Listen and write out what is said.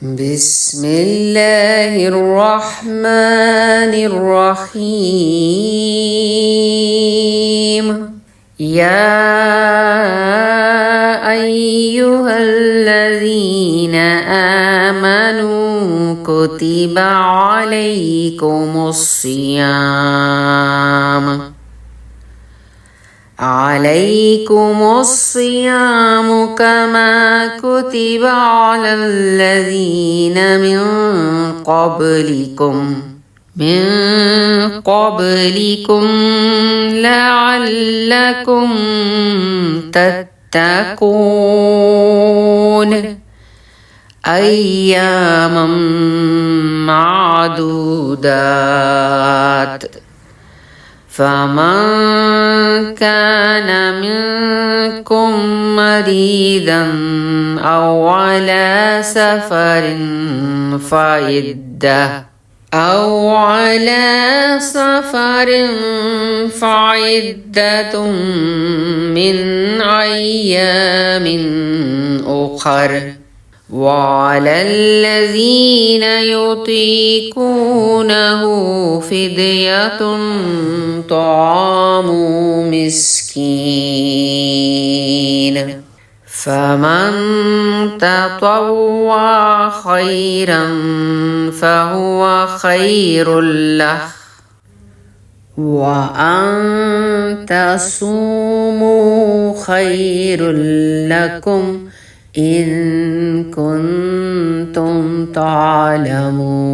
بسم الله الرحمن الرحيم. يا أيها الذين آمنوا كتب عليكم الصيام كما كتب على الذين من قبلكم لعلكم تتقون أياما معدودات. فمن كان منكم مريضا أو على سفر فعدة من أيام أخر. وعلى الذين يطيقونه فدية طعام مسكين. فمن تطوع خيرا فهو خير له، وأن تصوموا خير لكم إن كنتم تعلمون.